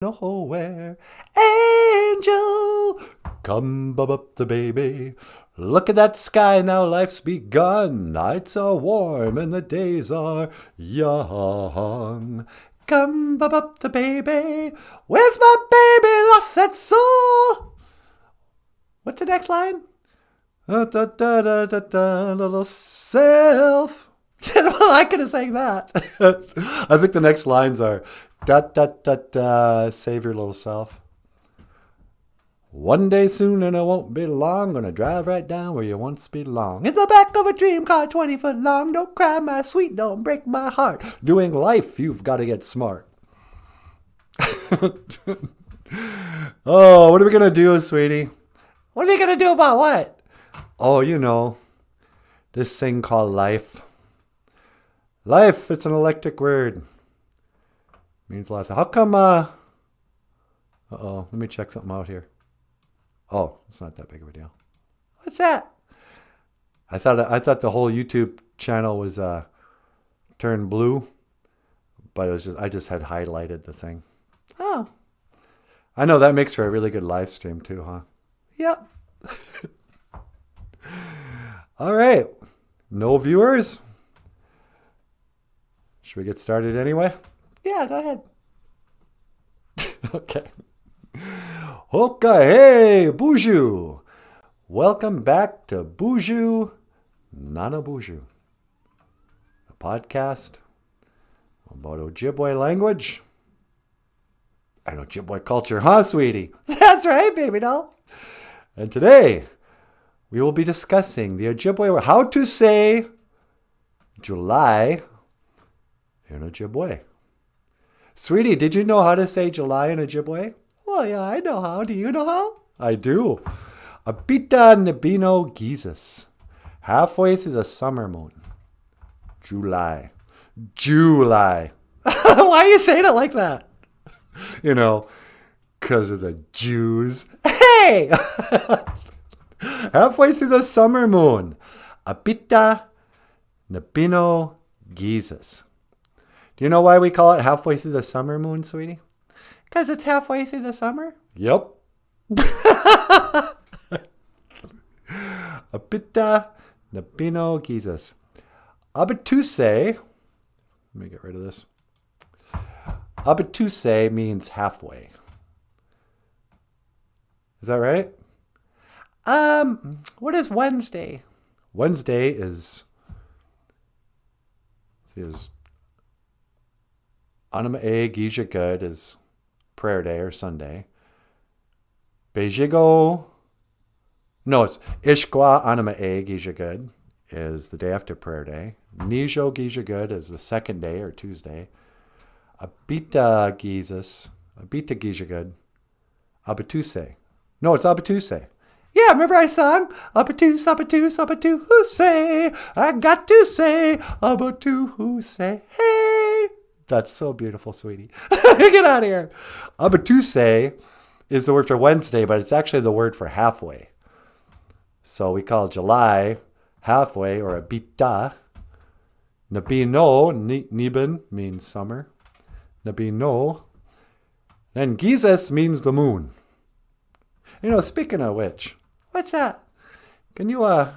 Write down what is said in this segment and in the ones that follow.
nowhere. Angel, come bub up the baby. Look at that sky, now life's begun. Nights are warm and the days are young. Come bub up the baby. Where's my baby? Lost that soul. What's the next line? Da, da, da, da, da, da, little self. Well, I could have sang that. I think the next lines are da da da da. Save your little self. One day soon and it won't be long. Gonna drive right down where you once belonged. In the back of a dream car 20 foot long. Don't cry, my sweet, don't break my heart. Doing life, you've got to get smart. Oh, what are we gonna do, sweetie? What are we gonna do about what? Oh, you know, this thing called life. Life, it's an electric word. Means a lot. How come, uh-oh, let me check something out here. Oh, it's not that big of a deal. What's that? I thought the whole YouTube channel was turned blue, but it was I just had highlighted the thing. Oh. I know that makes for a really good live stream too, huh? Yep. All right. No viewers? Should we get started anyway? Yeah, go ahead. Okay. Okay, hey, Boozhoo. Welcome back to Boozhoo, Nana Boozhoo, a podcast about Ojibwe language and Ojibwe culture, huh, sweetie? That's right, baby doll. And today, we will be discussing the Ojibwe, how to say July in Ojibwe. Sweetie, did you know how to say July in Ojibwe? Well, yeah, I know how. Do you know how? I do. Abita Nabino Jesus. Halfway through the summer moon. July. July. Why are you saying it like that? You know, because of the Jews. Hey! Halfway through the summer moon. Abita Nabino Jesus. Do you know why we call it halfway through the summer moon, sweetie? Because it's halfway through the summer? Yep. Abita Nabino Jesus. Abatuse, let me get rid of this. Abatuse means halfway. Is that right? What is Wednesday? Wednesday is Anima E Gija Good is prayer day or Sunday. Bejigo, no, it's Ishkwa Anima E Gija Good is the day after prayer day. Nijo Gija Good is the second day or Tuesday. Abita Gija Good. Abatuse. No, it's Abatuse. Yeah, remember I sung Abatuse, Abatuse, Abatuse. I got to say Abatuse. Hey. That's so beautiful, sweetie. Get out of here. Abatuse is the word for Wednesday, but it's actually the word for halfway. So we call July halfway or abita. Nabino, Niben means summer. Nabino. And Gizes means the moon. You know, speaking of which, what's that? Can you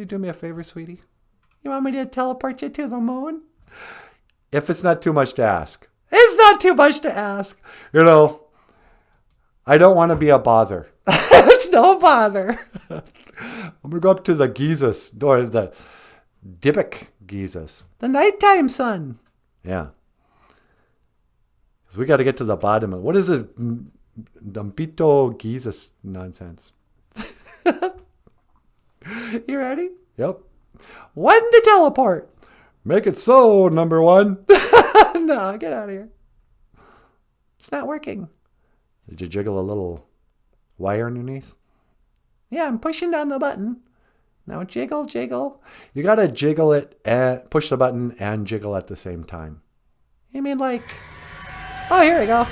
do me a favor, sweetie? You want me to teleport you to the moon? If it's not too much to ask. It's not too much to ask. You know, I don't want to be a bother. It's no bother. I'm going to go up to the Gizes, or the Dybbuk Gizes. The nighttime sun. Yeah. Because we got to get to the bottom of what is this Dumpito Gizes nonsense. You ready? Yep. When to teleport. Make it so, number one. No, get out of here. It's not working. Did you jiggle a little wire underneath? Yeah, I'm pushing down the button. Now jiggle, jiggle. You got to jiggle it and push the button and jiggle at the same time. You mean like... Oh, here we go.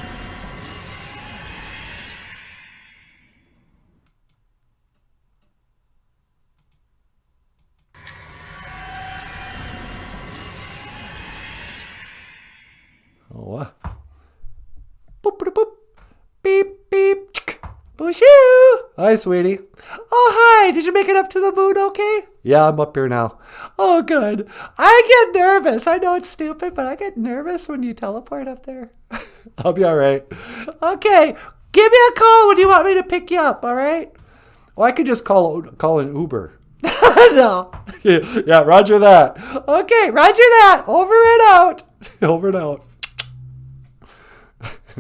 Oh, boop, boop, boop. Shoo! Hi, sweetie. Oh, hi. Did you make it up to the moon okay? Yeah, I'm up here now. Oh, good. I get nervous. I know it's stupid, but I get nervous when you teleport up there. I'll be all right. Okay. Give me a call when you want me to pick you up, all right? Or I could just call an Uber. No. Yeah, roger that. Okay, roger that. Over and out. Over and out.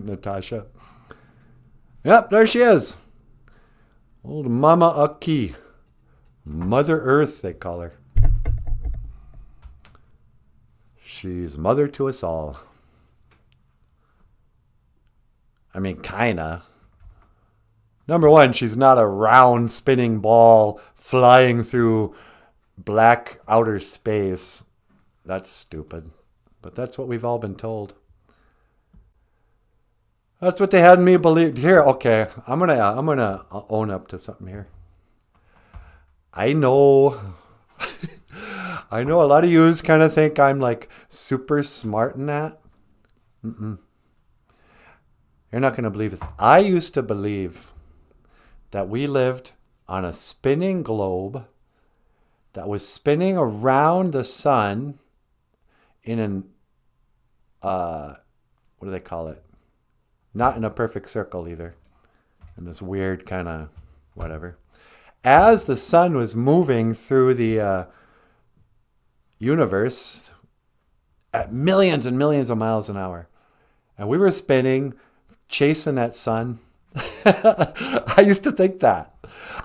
Natasha. Yep, there she is. Old Mama Aki. Mother Earth, they call her. She's mother to us all. I mean, kinda. Number one, she's not a round spinning ball flying through black outer space. That's stupid. But that's what we've all been told. That's what they had me believe. Here, okay, I'm gonna own up to something here. I know a lot of yous kind of think I'm like super smart in that. You're not gonna believe this. I used to believe that we lived on a spinning globe that was spinning around the sun in an what do they call it? Not in a perfect circle either. In this weird kind of whatever. As the sun was moving through the universe at millions and millions of miles an hour. And we were spinning, chasing that sun. I used to think that.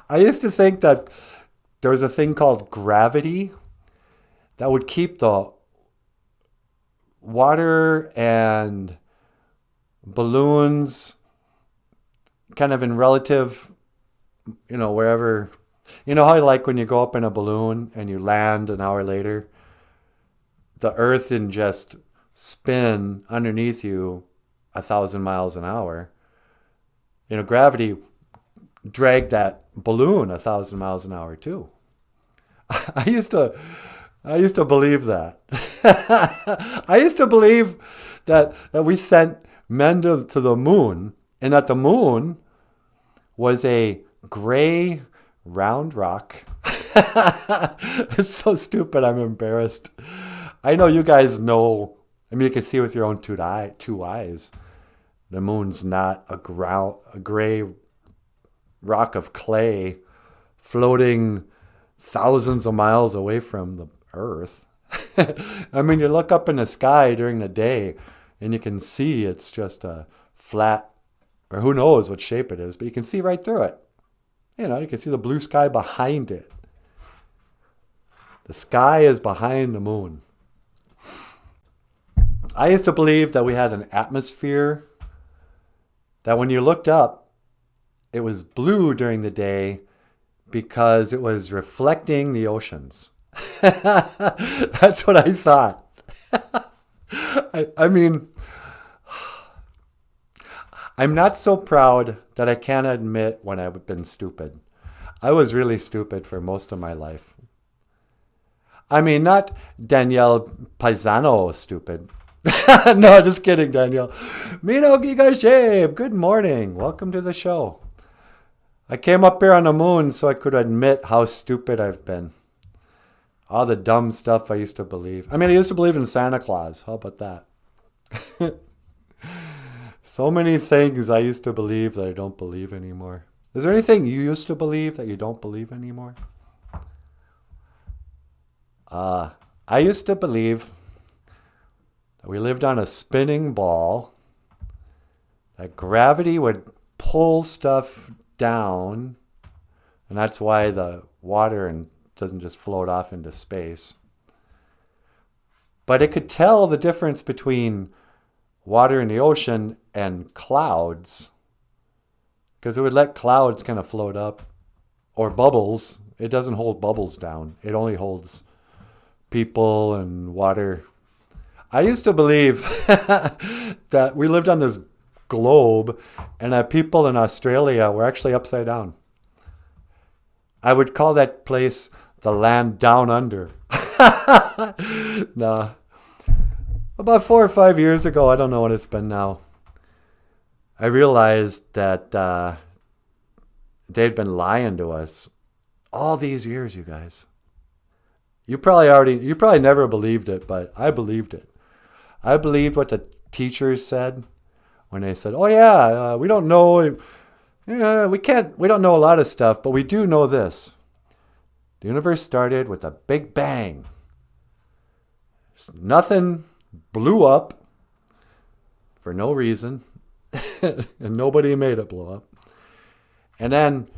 I used to think that there was a thing called gravity that would keep the water and balloons kind of in relative, wherever. You know how like when you go up in a balloon and you land an hour later, the earth didn't just spin underneath you 1,000 miles an hour. Gravity dragged that balloon 1,000 miles an hour too. I used to believe that. I used to believe that we sent men to the moon, and that the moon was a gray round rock. It's so stupid, I'm embarrassed. I know you guys know. I mean, you can see with your own two eyes. The moon's not a gray rock of clay floating thousands of miles away from the earth. I mean, you look up in the sky during the day and you can see it's just a flat, or who knows what shape it is, but you can see right through it. You can see the blue sky behind it. The sky is behind the moon. I used to believe that we had an atmosphere, that when you looked up, it was blue during the day because it was reflecting the oceans. That's what I thought. I mean, I'm not so proud that I can't admit when I've been stupid. I was really stupid for most of my life. I mean, not Danielle Paisano stupid. No, just kidding, Danielle. Mino Gigashabe, good morning. Welcome to the show. I came up here on the moon so I could admit how stupid I've been. All the dumb stuff I used to believe. I mean, I used to believe in Santa Claus. How about that? So many things I used to believe that I don't believe anymore. Is there anything you used to believe that you don't believe anymore? I used to believe that we lived on a spinning ball, that gravity would pull stuff down, and that's why the water doesn't just float off into space. But it could tell the difference between water in the ocean and clouds, because it would let clouds kind of float up, or bubbles. It doesn't hold bubbles down. It only holds people and water. I used to believe that we lived on this globe and that people in Australia were actually upside down. I would call that place the land down under. Nah. About 4 or 5 years ago, I don't know what it's been now, I realized that they'd been lying to us all these years, you guys. You probably never believed it, but I believed it. I believed what the teachers said when they said, "Oh yeah, we don't know, we don't know a lot of stuff, but we do know this: the universe started with a big bang. Nothing blew up for no reason, and nobody made it blow up. And then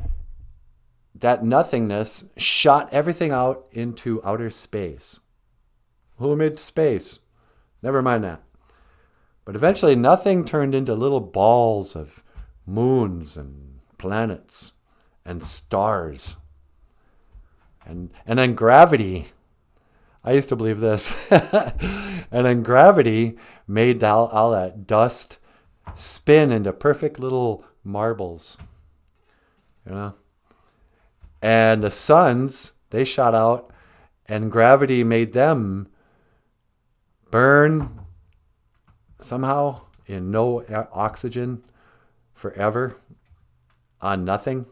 that nothingness shot everything out into outer space. Who made space? Never mind that. But eventually nothing turned into little balls of moons and planets and stars. And then gravity, I used to believe this, and then gravity made all that dust spin into perfect little marbles. You know? And the suns, they shot out, and gravity made them burn somehow in no oxygen forever on nothing.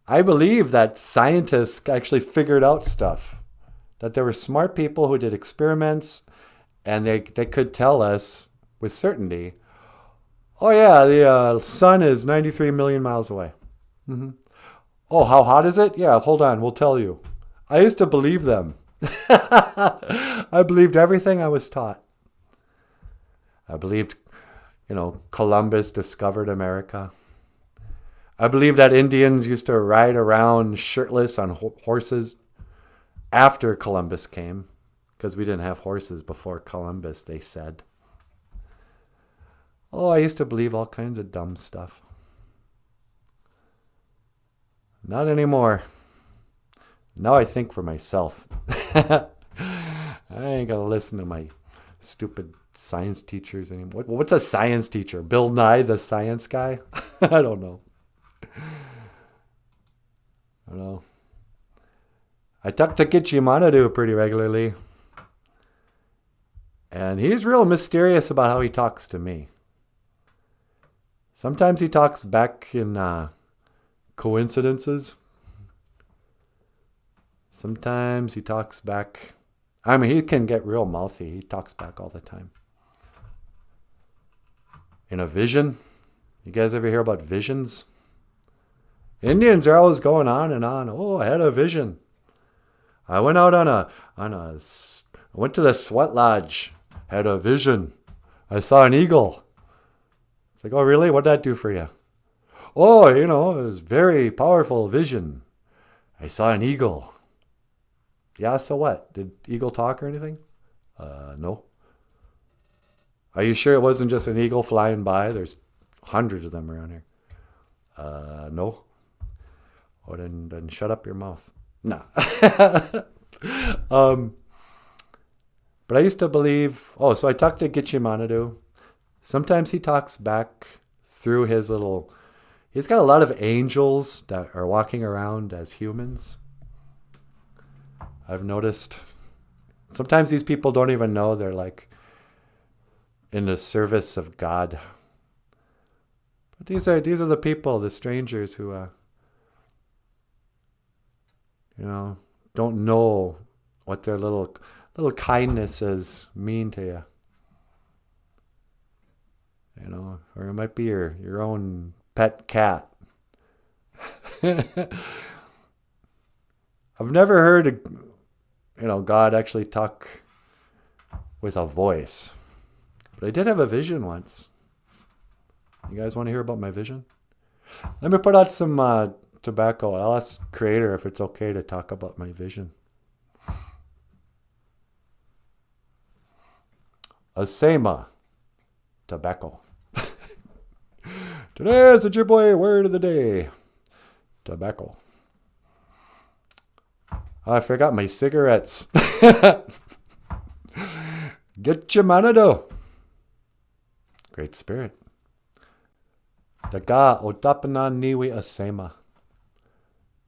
I believe that scientists actually figured out stuff, that there were smart people who did experiments, and they could tell us with certainty, oh yeah, the sun is 93 million miles away. Mm-hmm. Oh, how hot is it? Yeah, hold on, we'll tell you. I used to believe them. I believed everything I was taught. I believed, Columbus discovered America. I believed that Indians used to ride around shirtless on horses after Columbus came, because we didn't have horses before Columbus, they said. Oh, I used to believe all kinds of dumb stuff. Not anymore. Now I think for myself. I ain't gonna listen to my stupid science teachers anymore. What's a science teacher? Bill Nye, the science guy? I don't know. I talk to Kichimanadu pretty regularly. And he's real mysterious about how he talks to me. Sometimes he talks back in coincidences. Sometimes he talks back. I mean, he can get real mouthy. He talks back all the time. In a vision. You guys ever hear about visions? Indians are always going on and on. Oh, I had a vision. I went out I went to the sweat lodge. Had a vision. I saw an eagle. It's like, oh, really? What'd that do for you? Oh, it was very powerful vision. I saw an eagle. Yeah, so what? Did eagle talk or anything? No. Are you sure it wasn't just an eagle flying by? There's hundreds of them around here. No. Oh, then shut up your mouth. Nah. But I used to believe, so I talked to Gichimanadu. Sometimes he talks back through he's got a lot of angels that are walking around as humans. I've noticed. Sometimes these people don't even know they're like in the service of God. But these are the people, the strangers who don't know what their little kindnesses mean to you. Or it might be your own pet cat. I've never heard God actually talk with a voice. But I did have a vision once. You guys want to hear about my vision? Let me put out some tobacco. I'll ask Creator if it's okay to talk about my vision. Asema. Tobacco. Today's Ojibwe word of the day. Tobacco. I forgot my cigarettes. Get your manado. Great Spirit. Daga otapana niwi asema.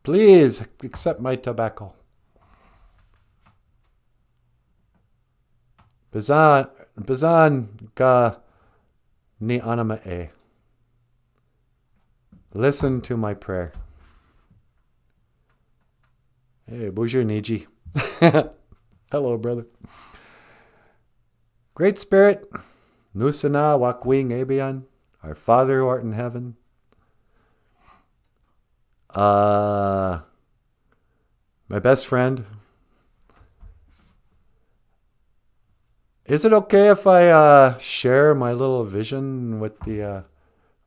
Please accept my tobacco. Bizan ga ni anama e. Listen to my prayer. Hey, bonjour, Niji. Hello, brother. Great Spirit, Nusana Wakwing Abian, our Father who art in heaven. My best friend. Is it okay if I share my little vision with the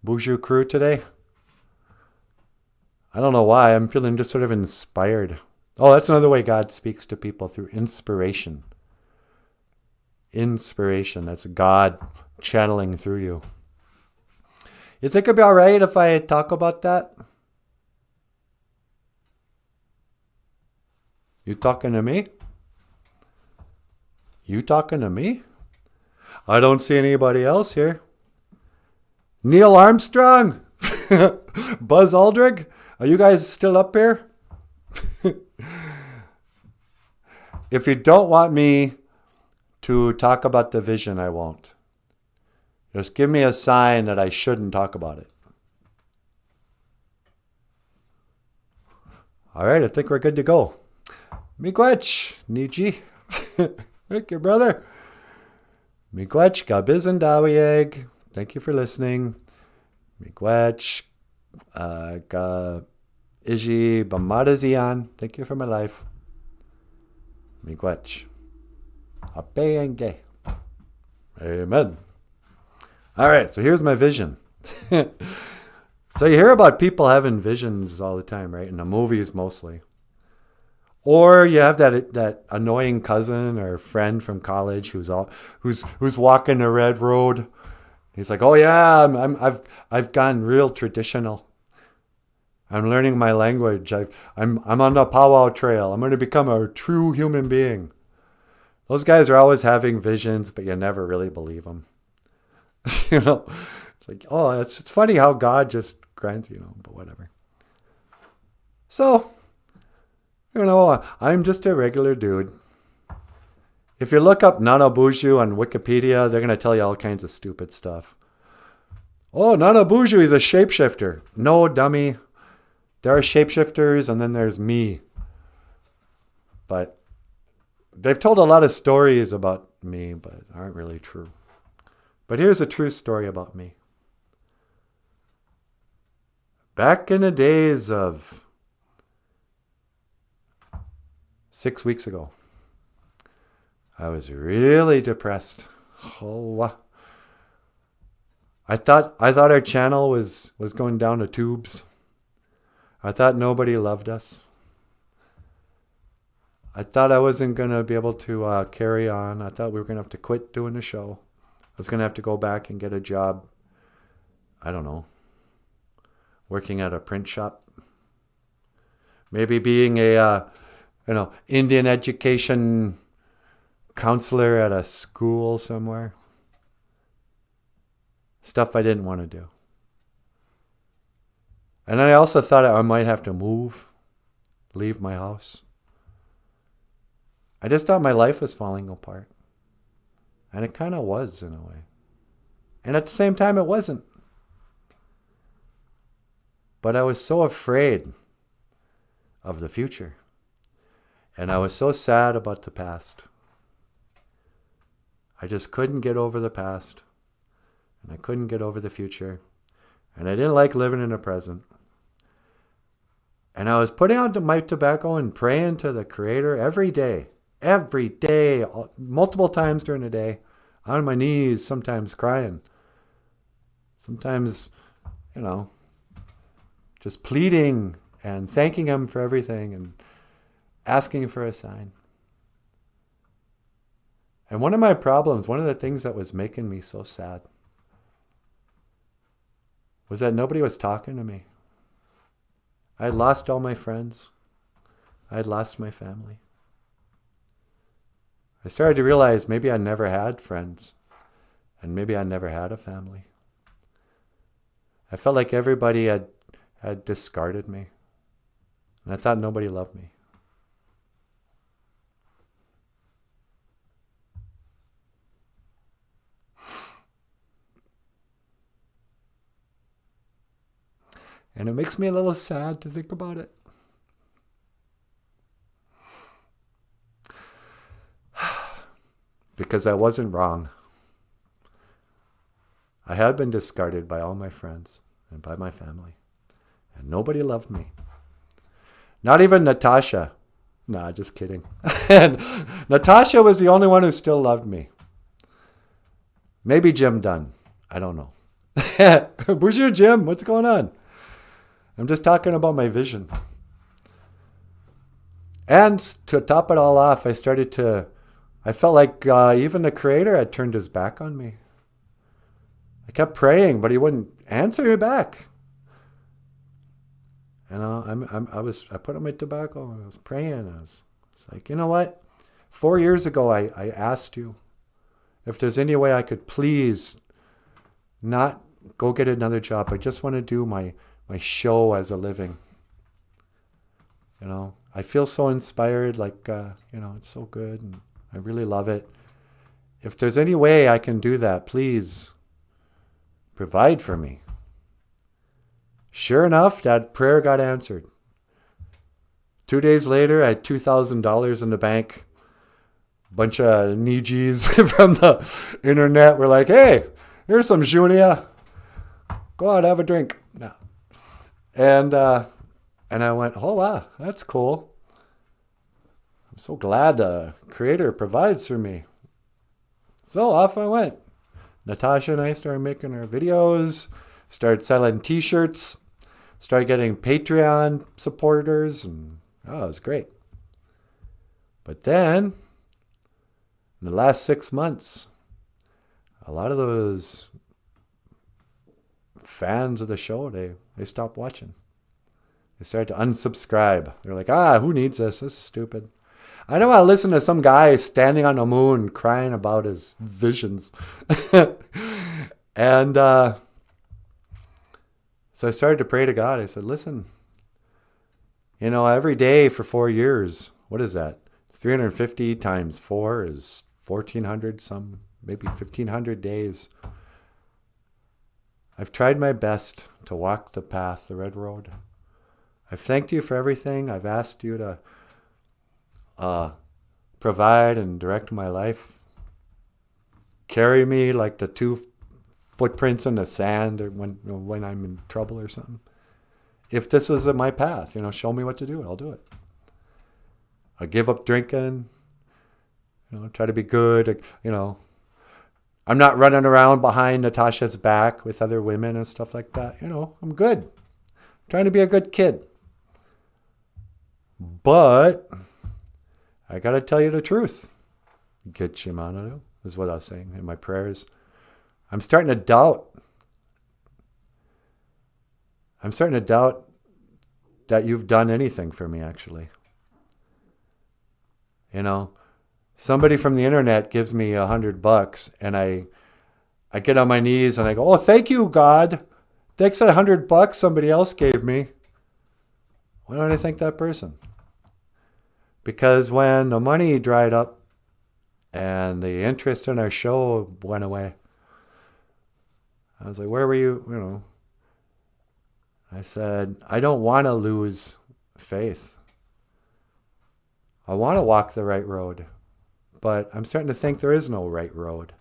Boozhoo crew today? I don't know why. I'm feeling just sort of inspired. Oh, that's another way God speaks to people, through inspiration. Inspiration. That's God channeling through you. You think it'd be all right if I talk about that? You talking to me? You talking to me? I don't see anybody else here. Neil Armstrong? Buzz Aldrin? Are you guys still up here? If you don't want me to talk about the vision, I won't. Just give me a sign that I shouldn't talk about it. All right, I think we're good to go. Miigwech, Niji. Thank you, brother. Miigwech, Gabiz and Dawieg. Thank you for listening. Miigwech, Ga Iji Bamadazian. Thank you for my life. Miigwech. Apeyenge. Amen. All right, so here's my vision. So you hear about people having visions all the time, right? In the movies mostly. Or you have that annoying cousin or friend from college who's walking the red road. He's like, "Oh yeah, I've gone real traditional. I'm learning my language. I'm on the powwow trail. I'm going to become a true human being." Those guys are always having visions, but you never really believe them. It's like, oh, it's funny how God just grants, but whatever. So, I'm just a regular dude. If you look up Nana Boozhoo on Wikipedia, they're going to tell you all kinds of stupid stuff. Oh, Nana Boozhoo is a shapeshifter. No, dummy. There are shapeshifters, and then there's me. But they've told a lot of stories about me, but aren't really true. But here's a true story about me. Back in the days of 6 weeks ago, I was really depressed. Oh, I thought our channel was going down the tubes. I thought nobody loved us. I thought I wasn't going to be able to carry on. I thought we were going to have to quit doing the show. I was going to have to go back and get a job. I don't know. Working at a print shop. Maybe being a Indian education counselor at a school somewhere. Stuff I didn't want to do. And then I also thought I might have to move, leave my house. I just thought my life was falling apart. And it kind of was in a way. And at the same time, it wasn't. But I was so afraid of the future. And I was so sad about the past. I just couldn't get over the past. And I couldn't get over the future. And I didn't like living in the present. And I was putting out my tobacco and praying to the Creator every day, multiple times during the day, on my knees, sometimes crying. Sometimes, just pleading and thanking Him for everything and asking for a sign. And one of my problems, one of the things that was making me so sad, was that nobody was talking to me. I had lost all my friends. I had lost my family. I started to realize maybe I never had friends, and maybe I never had a family. I felt like everybody had discarded me, and I thought nobody loved me. And it makes me a little sad to think about it. Because I wasn't wrong. I had been discarded by all my friends and by my family. And nobody loved me. Not even Natasha. Nah, just kidding. And Natasha was the only one who still loved me. Maybe Jim Dunn. I don't know. Where's your Jim? What's going on? I'm just talking about my vision. And to top it all off, I felt like even the Creator had turned his back on me. I kept praying, but he wouldn't answer me back. You know, I put on my tobacco and I was praying. I was like, you know what? 4 years ago, I asked you if there's any way I could please not go get another job. I just want to do my show as a living. You know, I feel so inspired, like, you know, it's so good and I really love it. If there's any way I can do that, please provide for me. Sure enough, that prayer got answered. 2 days later, I had $2,000 in the bank. A bunch of Nijis from the internet were like, hey, here's some Junia. Go out, have a drink. No. And I went, oh, wow, that's cool. I'm so glad the Creator provides for me. So off I went. Natasha and I started making our videos, started selling t-shirts, started getting Patreon supporters, and it was great. But then, in the last 6 months, a lot of those fans of the show, they stopped watching. They started to unsubscribe. They're like, who needs this? This is stupid. I don't want to listen to some guy standing on the moon crying about his visions. And so I started to pray to God. I said, listen, you know, every day for 4 years, what is that? 350 times 4 is 1,400, maybe 1,500 days. I've tried my best to walk the path, the red road. I've thanked you for everything. I've asked you to provide and direct my life. Carry me like the 2 footprints in the sand or when I'm in trouble or something. If this was my path, you know, show me what to do. I'll do it. I give up drinking. You know, try to be good. You know, I'm not running around behind Natasha's back with other women and stuff like that. You know, I'm good. I'm trying to be a good kid. But I got to tell you the truth. Get Shimano is what I was saying in my prayers. I'm starting to doubt. I'm starting to doubt that you've done anything for me, actually. You know, somebody from the internet gives me $100 and I get on my knees and I go, oh, thank you, God. Thanks for the $100 somebody else gave me. Why don't I thank that person? Because when the money dried up and the interest in our show went away, I was like, where were you? You know, I said, I don't want to lose faith. I want to walk the right road, but I'm starting to think there is no right road.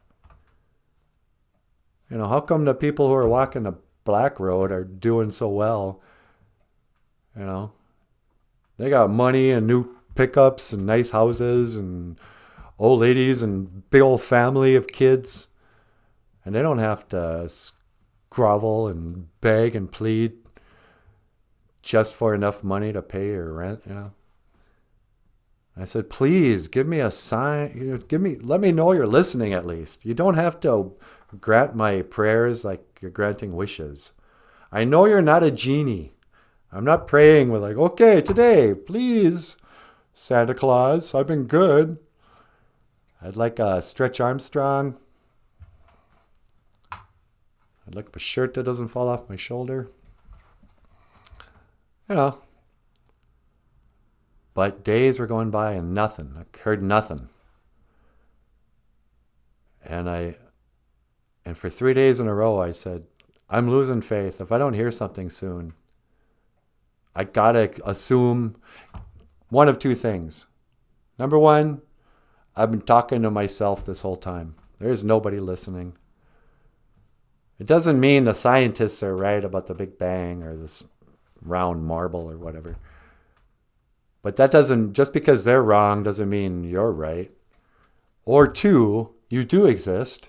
You know, how come the people who are walking the black road are doing so well? You know, they got money and new pickups and nice houses and old ladies and big old family of kids. And they don't have to grovel and beg and plead just for enough money to pay your rent, you know. I said, please give me a sign. You know, let me know you're listening at least. You don't have to grant my prayers like you're granting wishes. I know you're not a genie. I'm not praying with like, okay, today, please, Santa Claus, I've been good. I'd like a Stretch Armstrong. I'd like a shirt that doesn't fall off my shoulder. You know. But days were going by and nothing. I heard nothing. And for 3 days in a row, I said, I'm losing faith. If I don't hear something soon, I gotta assume one of two things. Number one, I've been talking to myself this whole time. There's nobody listening. It doesn't mean the scientists are right about the Big Bang or this round marble or whatever. But that doesn't, just because they're wrong doesn't mean you're right. Or two, you do exist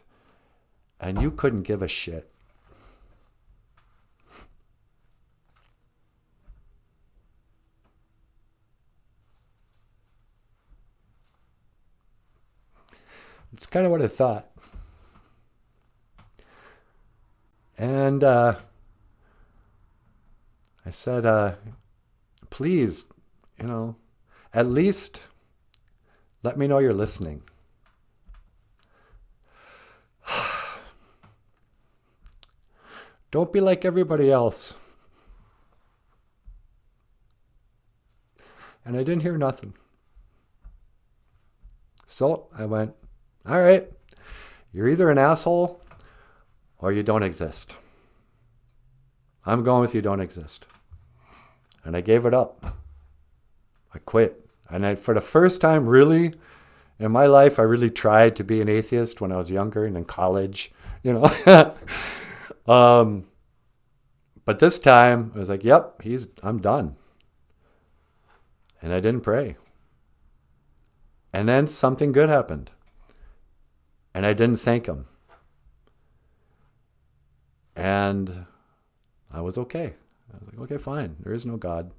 and you couldn't give a shit. It's kind of what I thought. And I said, please, at least let me know you're listening. Don't be like everybody else. And I didn't hear nothing. So I went, all right, you're either an asshole or you don't exist. I'm going with you don't exist. And I gave it up. I quit. And for the first time really in my life, I really tried to be an atheist when I was younger and in college, But this time I was like, yep, I'm done. And I didn't pray. And then something good happened. And I didn't thank him. And I was okay. I was like, okay, fine. There is no God.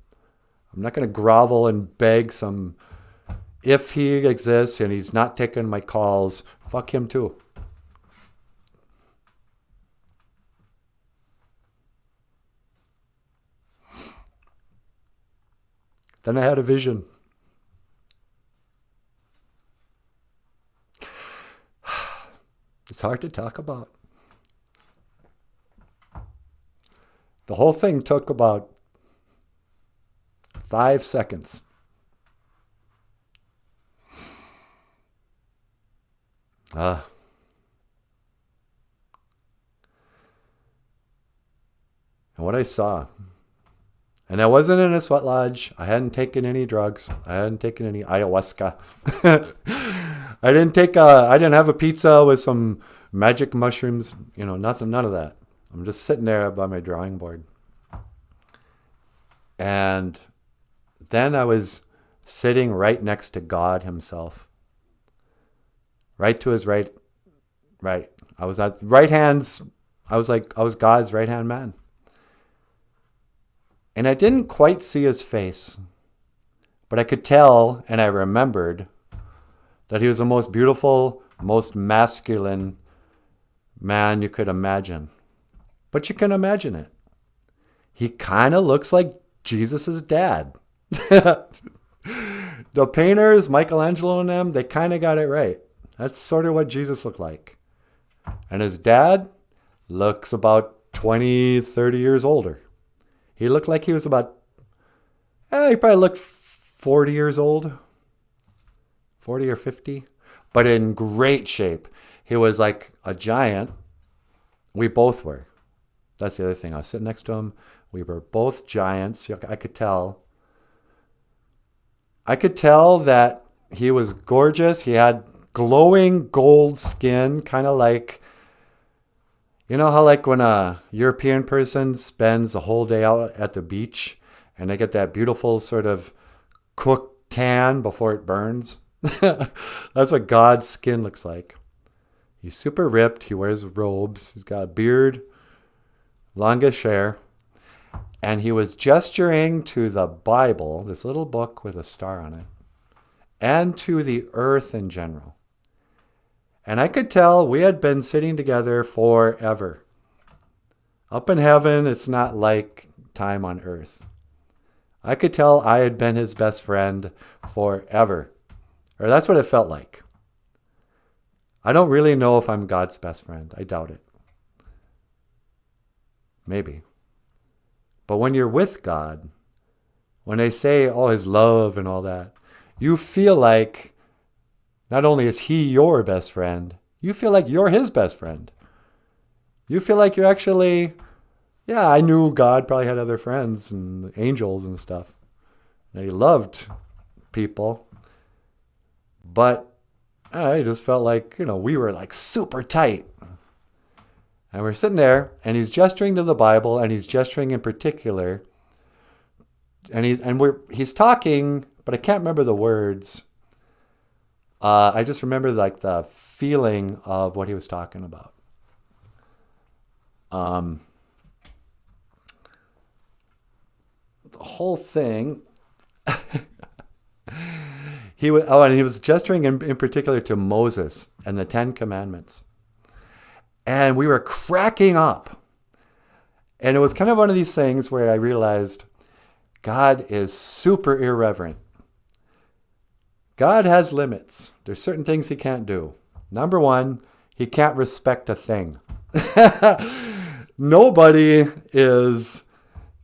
I'm not going to grovel and beg some, if he exists and he's not taking my calls, fuck him too. Then I had a vision. It's hard to talk about. The whole thing took about 5 seconds. And what I saw, and I wasn't in a sweat lodge. I hadn't taken any drugs. I hadn't taken any ayahuasca. I didn't have a pizza with some magic mushrooms, nothing, none of that. I'm just sitting there by my drawing board. And then I was sitting right next to God himself. Right to his right. I was at right hands. I was God's right hand man. And I didn't quite see his face, but I could tell, and I remembered, that he was the most beautiful, most masculine man you could imagine. But you can imagine it. He kind of looks like Jesus' dad. The painters, Michelangelo and them, they kind of got it right. That's sort of what Jesus looked like. And his dad looks about 20, 30 years older. He looked like he was about, he probably looked 40 years old, 40 or 50, but in great shape. He was like a giant. We both were. That's the other thing. I was sitting next to him. We were both giants. I could tell. I could tell that he was gorgeous. He had glowing gold skin, kind of like, how like when a European person spends a whole day out at the beach and they get that beautiful sort of cooked tan before it burns? That's what God's skin looks like. He's super ripped. He wears robes. He's got a beard, longish hair. And he was gesturing to the Bible, this little book with a star on it, and to the earth in general. And I could tell we had been sitting together forever. Up in heaven, it's not like time on earth. I could tell I had been his best friend forever. Or that's what it felt like. I don't really know if I'm God's best friend. I doubt it. Maybe. But when you're with God, when they say, his love and all that, you feel like not only is he your best friend, you feel like you're his best friend. You feel like you're actually Yeah, I knew God probably had other friends and angels and stuff. And he loved people. But I just felt like, we were like super tight. And we're sitting there, and he's gesturing to the Bible, and he's gesturing in particular. And he's talking, but I can't remember the words. I just remember like the feeling of what he was talking about. The whole thing. And he was gesturing in particular to Moses and the Ten Commandments. And we were cracking up. And it was kind of one of these things where I realized God is super irreverent. God has limits. There's certain things he can't do. Number one, he can't respect a thing.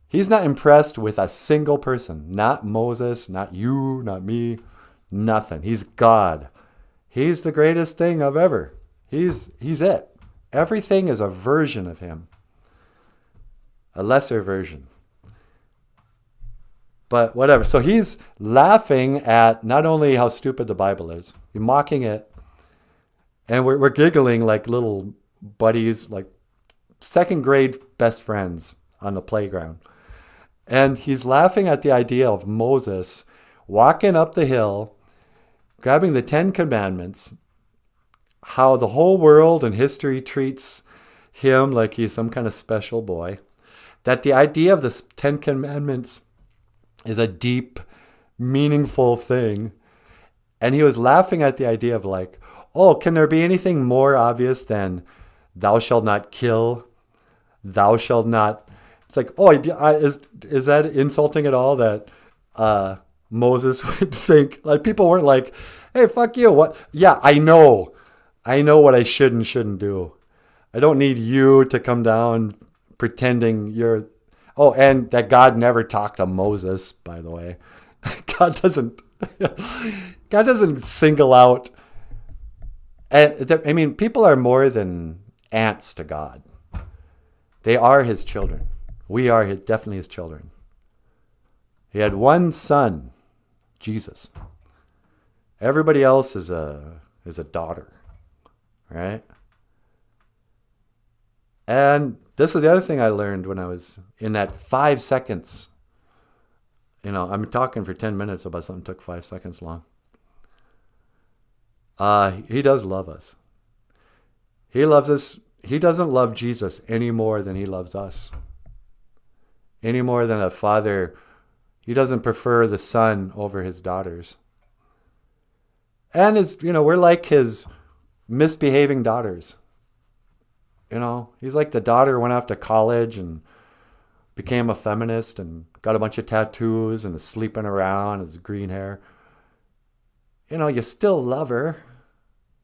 He's not impressed with a single person. Not Moses, not you, not me, nothing. He's God. He's the greatest thing of ever. He's it. Everything is a version of him. A lesser version. But whatever. So he's laughing at not only how stupid the Bible is, he's mocking it. And we're giggling like little buddies, like second grade best friends on the playground. And he's laughing at the idea of Moses walking up the hill, grabbing the Ten Commandments, how the whole world and history treats him like he's some kind of special boy, that the idea of the Ten Commandments is a deep, meaningful thing. And he was laughing at the idea of like, oh, can there be anything more obvious than thou shalt not kill, thou shalt not... It's like, oh, is that insulting at all that Moses would think? Like, people weren't like, hey, fuck you. What? Yeah, I know what I should and shouldn't do. I don't need you to come down pretending you're... Oh, and that God never talked to Moses, by the way. God doesn't single out... people are more than ants to God. They are his children. We are definitely his children. He had one son, Jesus. Everybody else is a daughter, right? And this is the other thing I learned when I was in that 5 seconds. I'm talking for 10 minutes about something that took 5 seconds long. He does love us. He loves us. He doesn't love Jesus any more than he loves us. Any more than a father. He doesn't prefer the son over his daughters. And we're like his misbehaving daughters. He's like the daughter who went off to college and became a feminist and got a bunch of tattoos and is sleeping around, has green hair. You still love her.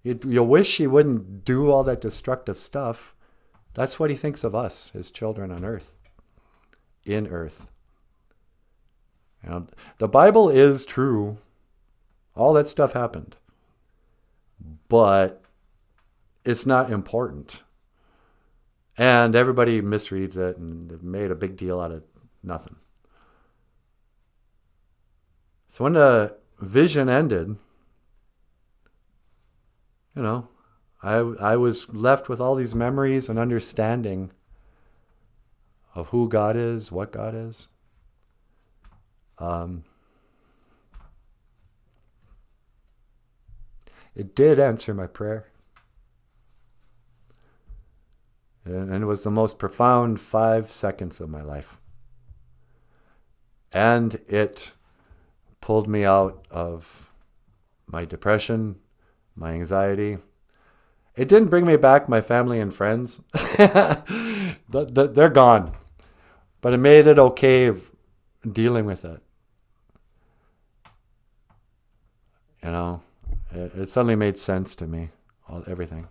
You wish she wouldn't do all that destructive stuff. That's what he thinks of us, his children on earth. In earth. The Bible is true. All that stuff happened. But it's not important. And everybody misreads it and made a big deal out of nothing. So when the vision ended, I was left with all these memories and understanding of who God is, what God is. It did answer my prayer. And it was the most profound 5 seconds of my life. And it pulled me out of my depression, my anxiety. It didn't bring me back my family and friends. They're gone. But it made it okay dealing with it. It suddenly made sense to me, everything.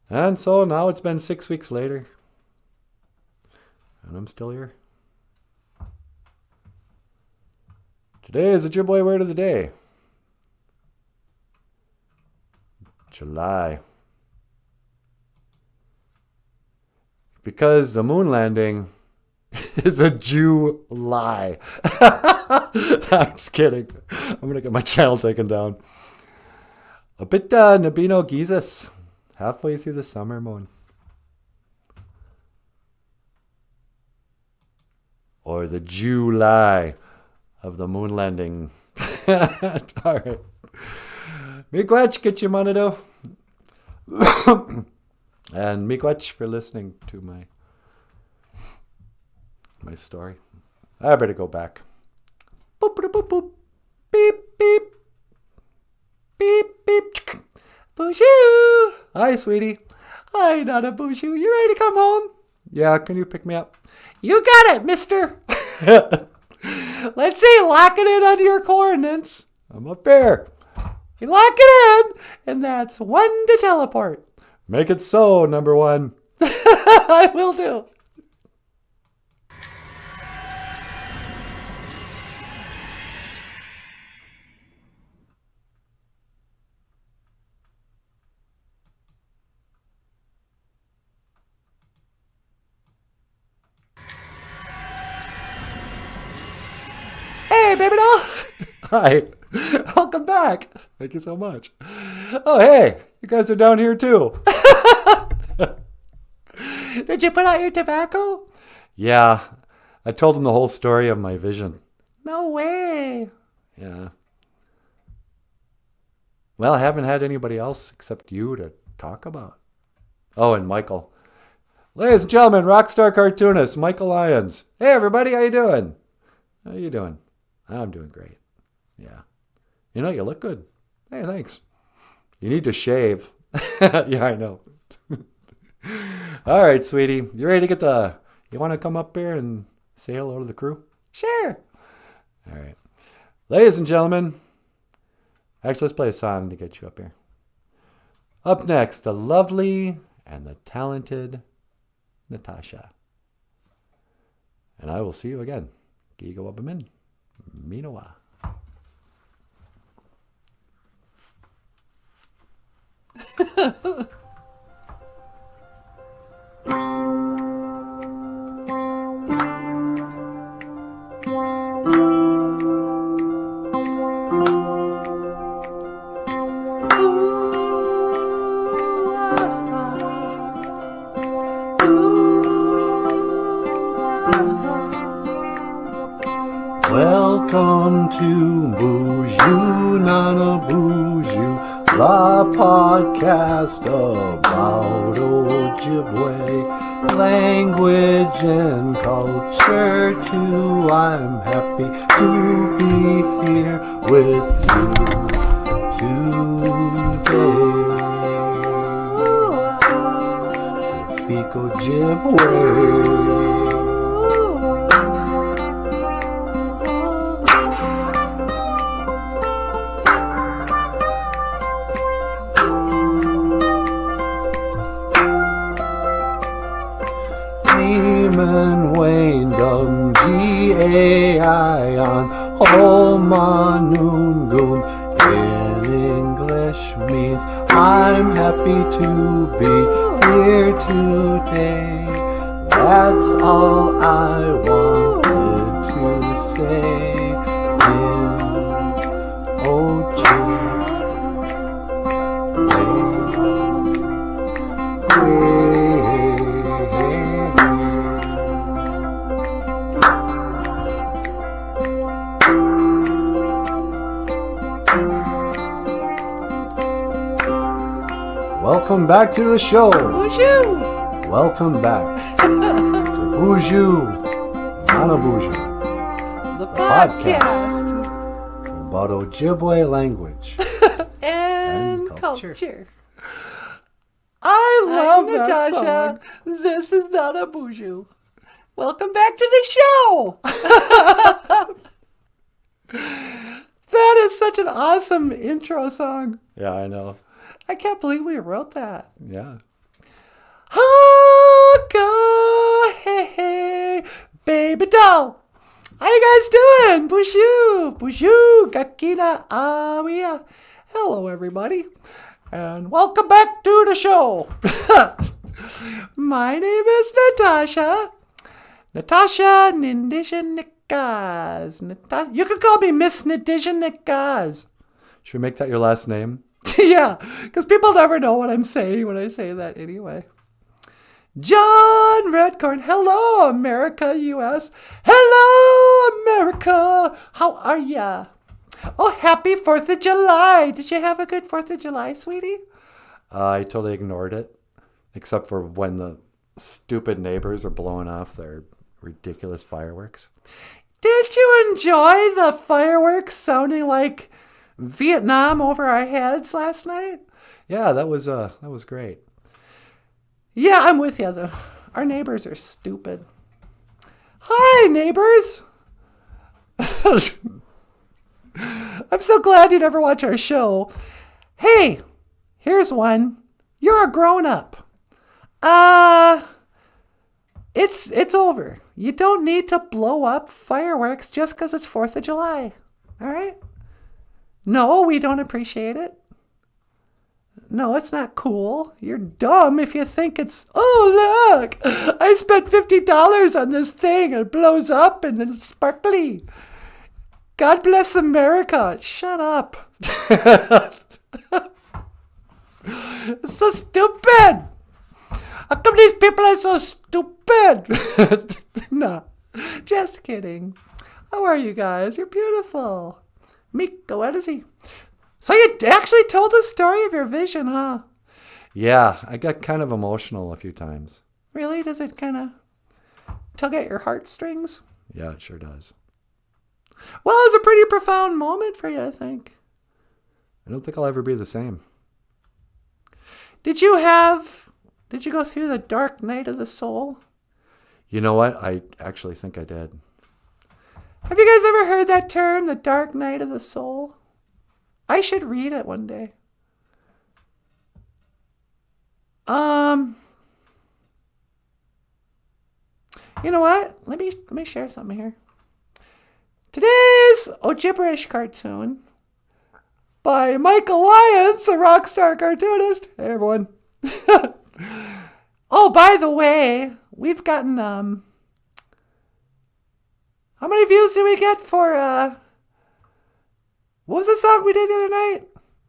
And so now it's been 6 weeks later. And I'm still here. Today is the Ojibwe word of the day. July. because the moon landing is a Jew lie. I'm just kidding. I'm going to get my channel taken down. A bit Nabino Gizis. Halfway through the summer moon. Or the Jew lie of the moon landing. All right. Miigwech, get your monado. And miigwech for listening to my story. I better go back. Boop, boop, boop, boop. Beep, beep. Beep, beep. Boozhoo. Hi, sweetie. Hi, Nana Boozhoo. You ready to come home? Yeah, can you pick me up? You got it, mister. Let's see, lock it in under your coordinates. I'm up there. You lock it in, and that's 1 to teleport. Make it so, number 1. I will do. Hey, baby doll. Hi. Welcome back. Thank you so much. Oh, hey. You guys are down here, too. Did you put out your tobacco? Yeah. I told them the whole story of my vision. No way. Yeah. Well, I haven't had anybody else except you to talk about. Oh, and Michael. Ladies and gentlemen, rockstar cartoonist Michael Lyons. Hey, everybody. How you doing? How you doing? I'm doing great. Yeah. You know, you look good. Hey, thanks. You need to shave. Yeah, I know. All right, sweetie. You ready to get you want to come up here and say hello to the crew? Sure. All right. Ladies and gentlemen, actually, let's play a song to get you up here. Up next, the lovely and the talented Natasha. And I will see you again. Giga Wabamin. Minowa. Welcome to Boozhoo, Nana Boozhoo, the podcast about Ojibwe language and culture too. I'm happy to be here with you today. We speak Ojibwe. And Wayne Dum G-A-I-on Homanungun in English means I'm happy to be here today. That's all I wanted to say in Ojibwe. Welcome back to the show. Boozhoo. Welcome back to Boozhoo, Nana Boozhoo, the podcast about Ojibwe language and culture. I love I'm that Natasha. song. This is Nana Boozhoo. Welcome back to the show. That is such an awesome intro song. Yeah, I know. I can't believe we wrote that. Yeah. Haka, hey, hey, baby doll. How you guys doing? Boozhoo, Boozhoo, Gakina, Awia. Hello, everybody, and welcome back to the show. My name is Natasha. Natasha Nindishinikas. You can call me Miss Nindishinikas. Should we make that your last name? Yeah, because people never know what I'm saying when I say that anyway. John Redcorn. Hello, America, U.S. Hello, America. How are ya? Oh, happy 4th of July. Did you have a good 4th of July, sweetie? I totally ignored it, except for when the stupid neighbors are blowing off their ridiculous fireworks. Did you enjoy the fireworks sounding like Vietnam over our heads last night? Yeah, that was great. Yeah, I'm with you, though. Our neighbors are stupid. Hi, neighbors. I'm so glad you never watch our show. Hey, here's one. You're a grown-up. It's over. You don't need to blow up fireworks just because it's 4th of July. All right? No, we don't appreciate it. No, it's not cool. You're dumb if you think it's, oh, look, I spent $50 on this thing. It blows up and it's sparkly. God bless America. Shut up. It's so stupid. How come these people are so stupid? No, just kidding. How are you guys? You're beautiful. Mika, what is he? So you actually told the story of your vision, huh? Yeah, I got kind of emotional a few times. Really? Does it kind of tug at your heartstrings? Yeah, it sure does. Well, it was a pretty profound moment for you, I think. I don't think I'll ever be the same. Did you go through the dark night of the soul? You know what? I actually think I did. Have you guys ever heard that term, the dark night of the soul? I should read it one day. You know what? Let me share something here. Today's Ojibwe cartoon by Michael Lyons, the rock star cartoonist. Hey, everyone. Oh, by the way, we've gotten, how many views did we get for, what was the song we did the other night?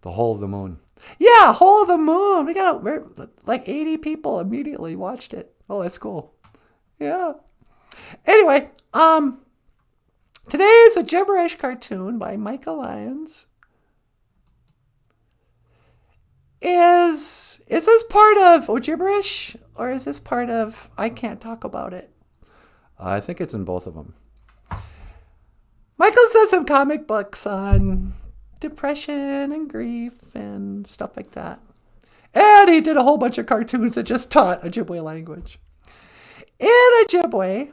The Hole of the Moon. Yeah, Hole of the Moon. We're like 80 people immediately watched it. Oh, that's cool. Yeah. Anyway, today's a gibberish cartoon by Michael Lyons. Is this part of Ojibwe or is this part of I Can't Talk About It? I think it's in both of them. Michael's done some comic books on depression and grief and stuff like that. And he did a whole bunch of cartoons that just taught Ojibwe language. In Ojibwe,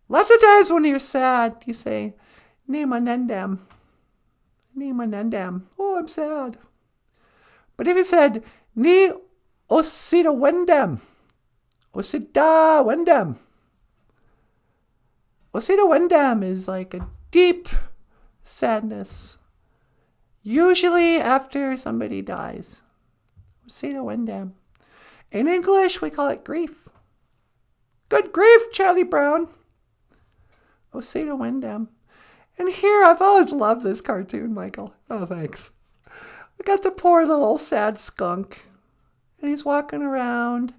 lots of times when you're sad, you say, Nima Nendam. Nima Nendam. Oh, I'm sad. But if you said, Ni Osida Wendam. Osida Wendam. Osida Wendam is like a deep sadness. Usually after somebody dies. Osida Wendam. In English, we call it grief. Good grief, Charlie Brown. Osida Wendam. And here, I've always loved this cartoon, Michael. Oh, thanks. We got the poor little sad skunk. And he's walking around.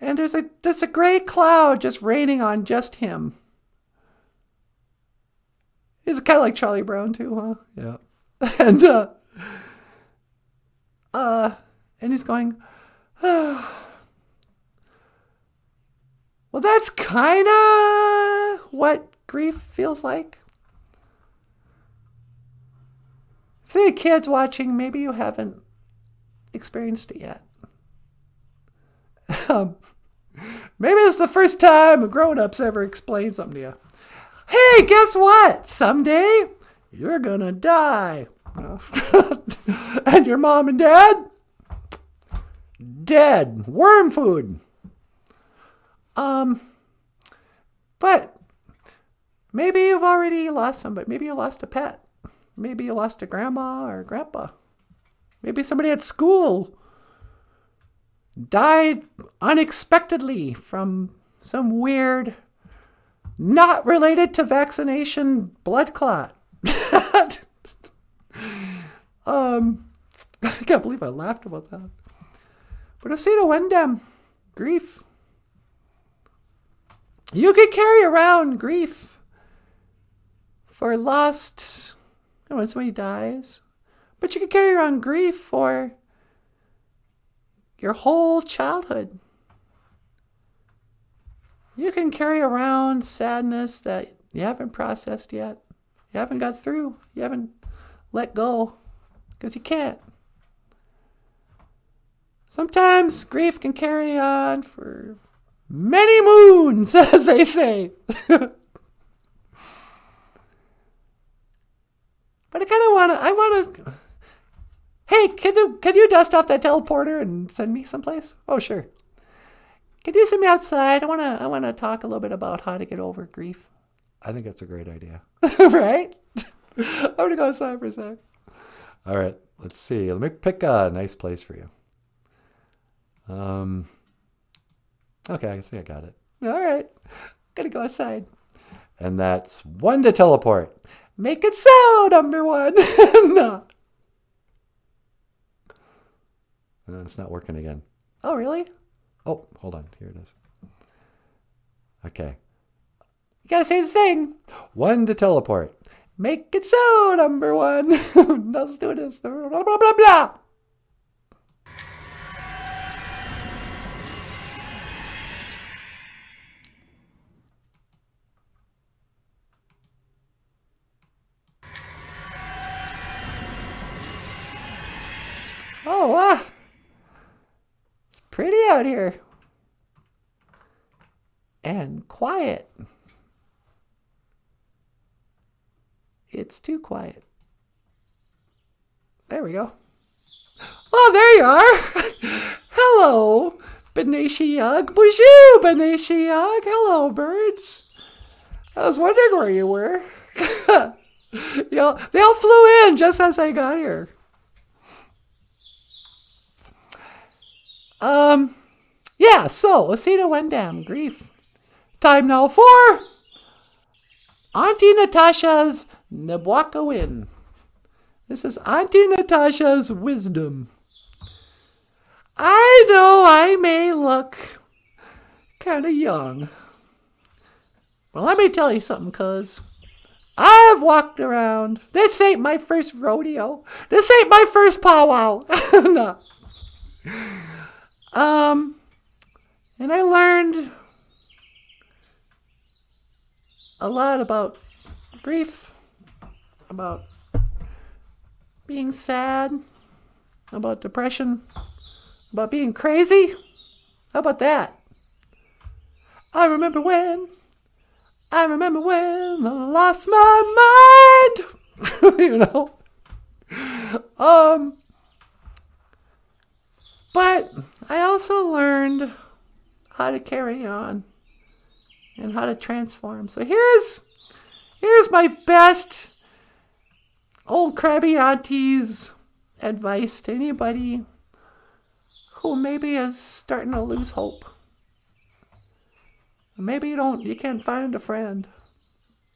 And there's a gray cloud just raining on just him. He's kind of like Charlie Brown too, huh? Yeah. And he's going, well, that's kind of what grief feels like. If there are kids watching, maybe you haven't experienced it yet. Maybe this is the first time a grown-up's ever explained something to you. Hey, guess what? Someday, you're gonna die. And your mom and dad? Dead. Worm food. But maybe you've already lost somebody. Maybe you lost a pet. Maybe you lost a grandma or grandpa. Maybe somebody at school died unexpectedly from some weird, not related to vaccination blood clot. I can't believe I laughed about that. But Osita Wendam, grief. You could carry around grief for lost, when somebody dies. But you could carry around grief for your whole childhood. You can carry around sadness that you haven't processed yet. You haven't got through. You haven't let go. Because you can't. Sometimes grief can carry on for many moons, as they say. But I want to, hey, can you dust off that teleporter and send me someplace? Oh, sure. Can you send me outside? I want to talk a little bit about how to get over grief. I think that's a great idea. Right? I'm going to go outside for a sec. All right, let's see. Let me pick a nice place for you. Okay, I think I got it. All right. Gonna go outside. And that's 1 to teleport. Make it so, number 1. No. It's not working again. Oh, really? Oh, hold on. Here it is. Okay. You gotta say the thing. 1 to teleport. Make it so, number 1. Let's do this. Blah, blah, blah, blah. Oh, wow. It's pretty out here. And quiet. It's too quiet. There we go. Oh, there you are. Hello, Benishiyug. Bonjour, Benishiyug. Hello, birds. I was wondering where you were. They all flew in just as I got here. Yeah, so, Osita Wendam, grief. Time now for Auntie Natasha's Nabwaka Win. This is Auntie Natasha's wisdom. I know I may look kind of young. Well, let me tell you something, cuz I've walked around. This ain't my first rodeo. This ain't my first powwow. No. And I learned a lot about grief, about being sad, about depression, about being crazy. How about that? I remember when I lost my mind. You know? But I also learned how to carry on and how to transform. So here's my best old crabby auntie's advice to anybody who maybe is starting to lose hope. Maybe you can't find a friend.